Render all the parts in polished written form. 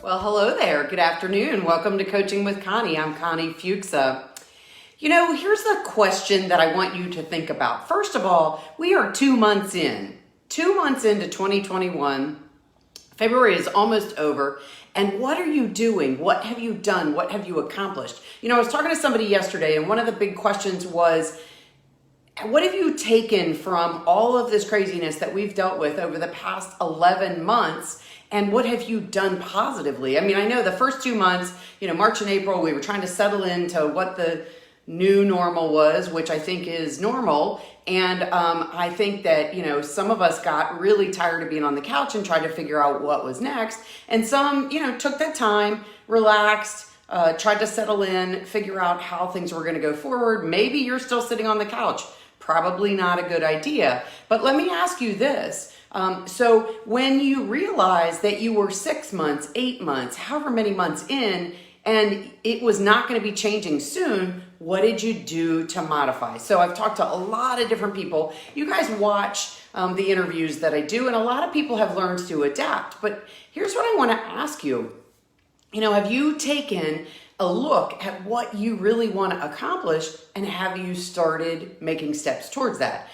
Well, hello there. Good afternoon. Welcome to Coaching with Connie. I'm Connie Fuksa. Here's the question that I want you to think about. First of all, we are 2 months in. 2 months into 2021. February is almost over. And what are you doing? What have you done? What have you accomplished? I was talking to somebody yesterday, and one of the big questions was, what have you taken from all of this craziness that we've dealt with over the past 11 months? And what have you done positively? I know the first 2 months, March and April, we were trying to settle into what the new normal was, which I think is normal. And I think that, some of us got really tired of being on the couch and tried to figure out what was next. And some, took that time, relaxed, tried to settle in, figure out how things were going to go forward. Maybe you're still sitting on the couch. Probably not a good idea. But let me ask you this. So when you realized that you were 6 months, 8 months, however many months in, and it was not going to be changing soon, what did you do to modify? So I've talked to a lot of different people. You guys watch the interviews that I do, and a lot of people have learned to adapt. But here's what I want to ask you. Have you taken a look at what you really want to accomplish, and have you started making steps towards that?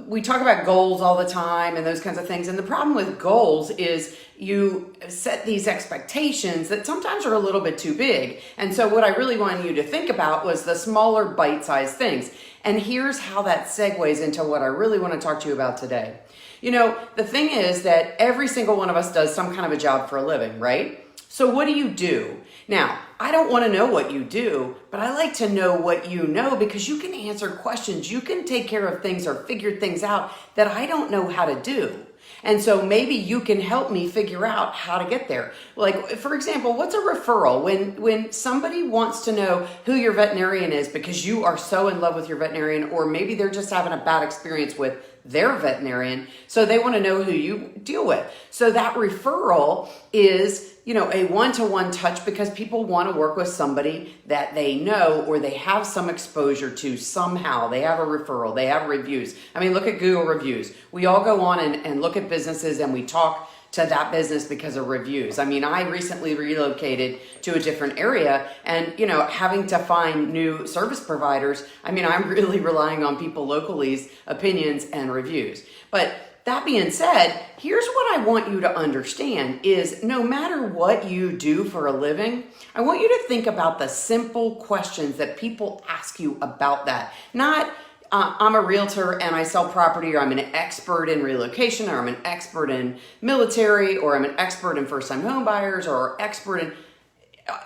We talk about goals all the time and those kinds of things. And the problem with goals is you set these expectations that sometimes are a little bit too big. And so what I really wanted you to think about was the smaller bite-sized things. And here's how that segues into what I really want to talk to you about today. The thing is that every single one of us does some kind of a job for a living, right? So what do you do? Now, I don't want to know what you do, but I like to know what you know, because you can answer questions. You can take care of things or figure things out that I don't know how to do. And so maybe you can help me figure out how to get there. Like, for example, what's a referral? When somebody wants to know who your veterinarian is because you are so in love with your veterinarian, or maybe they're just having a bad experience with their veterinarian, so they want to know who you deal with. So that referral is, a one-to-one touch, because people want to work with somebody that they know or they have some exposure to somehow. They have a referral, they have reviews. Look at Google reviews. We all go on and look at businesses, and we talk to that business because of reviews. I recently relocated to a different area, and having to find new service providers, I'm really relying on people locally's opinions and reviews. But that being said, here's what I want you to understand is, no matter what you do for a living, I want you to think about the simple questions that people ask you about that. Not, I'm a realtor and I sell property, or I'm an expert in relocation, or I'm an expert in military, or I'm an expert in first-time home buyers, or expert in...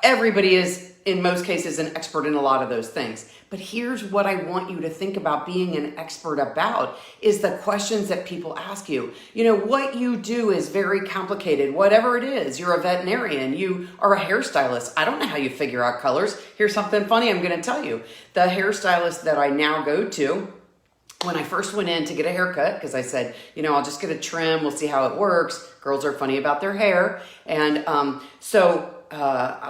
Everybody is, in most cases, an expert in a lot of those things. But here's what I want you to think about being an expert about is the questions that people ask you. What you do is very complicated. Whatever it is, you're a veterinarian, you are a hairstylist. I don't know how you figure out colors. Here's something funny I'm going to tell you. The hairstylist that I now go to, when I first went in to get a haircut, because I said, I'll just get a trim, we'll see how it works. Girls are funny about their hair. And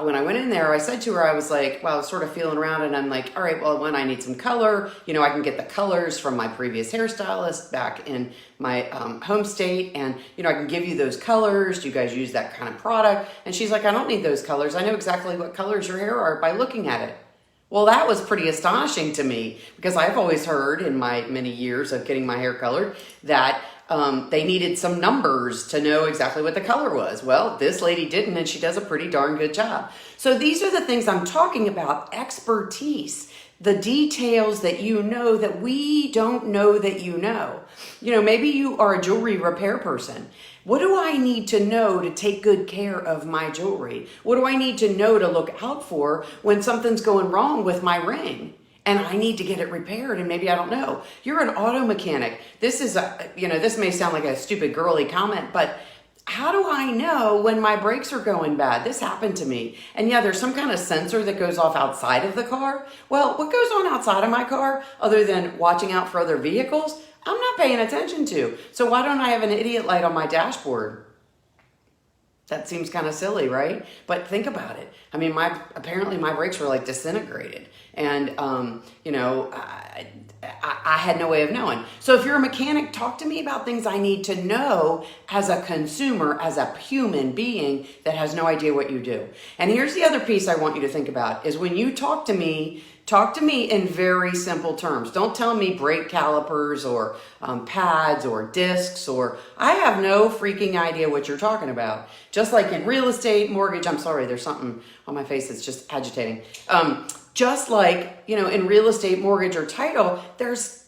when I went in there, I said to her, I was like, well, I was sort of feeling around, and I'm like, all right, well, when I need some color, I can get the colors from my previous hairstylist back in my home state, and, I can give you those colors. Do you guys use that kind of product? And she's like, I don't need those colors. I know exactly what colors your hair are by looking at it. Well, that was pretty astonishing to me, because I've always heard in my many years of getting my hair colored that they needed some numbers to know exactly what the color was. Well, this lady didn't, and she does a pretty darn good job. So these are the things I'm talking about: expertise, the details that that we don't know that maybe you are a jewelry repair person. What do I need to know to take good care of my jewelry? What do I need to know to look out for when something's going wrong with my ring and I need to get it repaired, and maybe I don't know? You're an auto mechanic. This is this may sound like a stupid girly comment, but how do I know when my brakes are going bad? This happened to me. And yeah, there's some kind of sensor that goes off outside of the car. Well, what goes on outside of my car, other than watching out for other vehicles, I'm not paying attention to. So why don't I have an idiot light on my dashboard? That seems kind of silly, right? But think about it. I mean, apparently my brakes were like disintegrated, and I had no way of knowing. So if you're a mechanic, talk to me about things I need to know as a consumer, as a human being that has no idea what you do. And here's the other piece I want you to think about is when you talk to me in very simple terms. Don't tell me brake calipers or pads or discs or I have no freaking idea what you're talking about. Just like in real estate, mortgage, I'm sorry, there's something on my face that's just agitating. Just like, in real estate, mortgage, or title, there's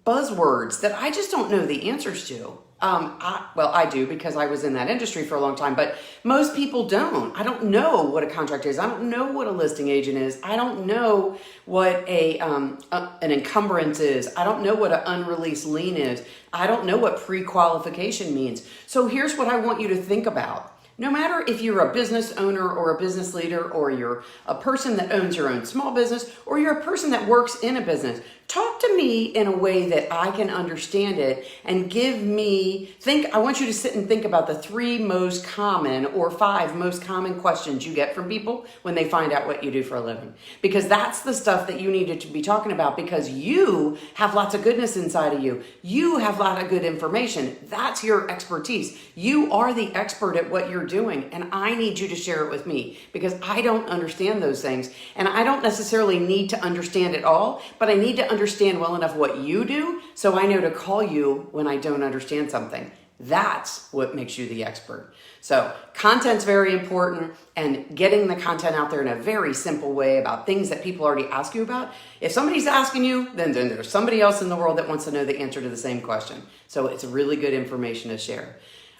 buzzwords that I just don't know the answers to. I do because I was in that industry for a long time, but most people don't. I don't know what a contract is. I don't know what a listing agent is. I don't know what an encumbrance is. I don't know what an unreleased lien is. I don't know what pre-qualification means. So here's what I want you to think about. No matter if you're a business owner or a business leader, or you're a person that owns your own small business, or you're a person that works in a business, talk to me in a way that I can understand it and I want you to sit and think about the 3 most common or 5 most common questions you get from people when they find out what you do for a living. Because that's the stuff that you needed to be talking about because you have lots of goodness inside of you. You have a lot of good information. That's your expertise. You are the expert at what you're doing, and I need you to share it with me because I don't understand those things, and I don't necessarily need to understand it all, but I need to understand well enough what you do so I know to call you when I don't understand something. That's what makes you the expert. So content's very important, and getting the content out there in a very simple way about things that people already ask you about. If somebody's asking you, then there's somebody else in the world that wants to know the answer to the same question. So it's really good information to share.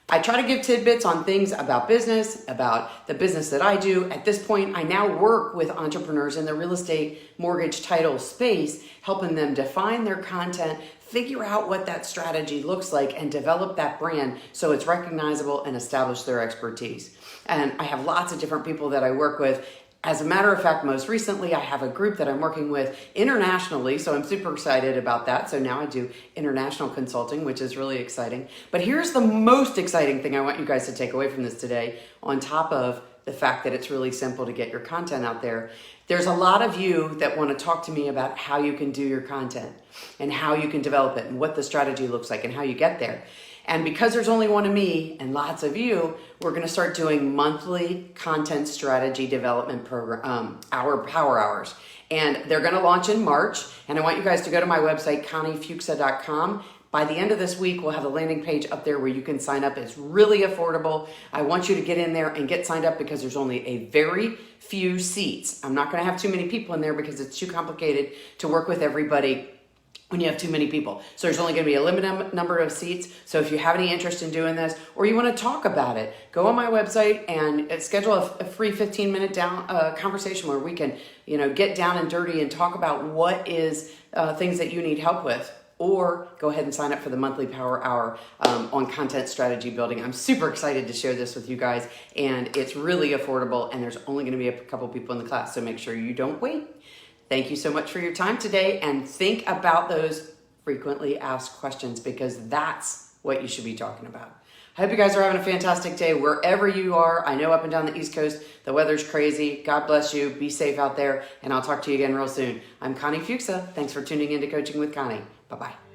I try to give tidbits on things about business, about the business that I do. At this point, I now work with entrepreneurs in the real estate, mortgage, title space, helping them define their content, figure out what that strategy looks like, and develop that brand so it's recognizable and establish their expertise. And I have lots of different people that I work with. As a matter of fact, most recently, I have a group that I'm working with internationally, so I'm super excited about that. So now I do international consulting, which is really exciting. But here's the most exciting thing I want you guys to take away from this today, on top of the fact that it's really simple to get your content out there. There's a lot of you that want to talk to me about how you can do your content and how you can develop it and what the strategy looks like and how you get there. And because there's only one of me and lots of you, we're going to start doing monthly content strategy development program, power hours. And they're going to launch in March. And I want you guys to go to my website, ConnieFuksa.com. By the end of this week, we'll have a landing page up there where you can sign up. It's really affordable. I want you to get in there and get signed up because there's only a very few seats. I'm not going to have too many people in there because it's too complicated to work with everybody when you have too many people. So there's only going to be a limited number of seats. So if you have any interest in doing this, or you want to talk about it, go on my website and schedule a free 15-minute conversation where we can, get down and dirty and talk about what is things that you need help with. Or go ahead and sign up for the monthly power hour on content strategy building. I'm super excited to share this with you guys, and it's really affordable, and there's only going to be a couple people in the class, so make sure you don't wait. Thank you so much for your time today, and think about those frequently asked questions because that's what you should be talking about. I hope you guys are having a fantastic day wherever you are. I know up and down the East Coast, the weather's crazy. God bless you. Be safe out there, and I'll talk to you again real soon. I'm Connie Fuksa. Thanks for tuning in to Coaching with Connie. Bye-bye.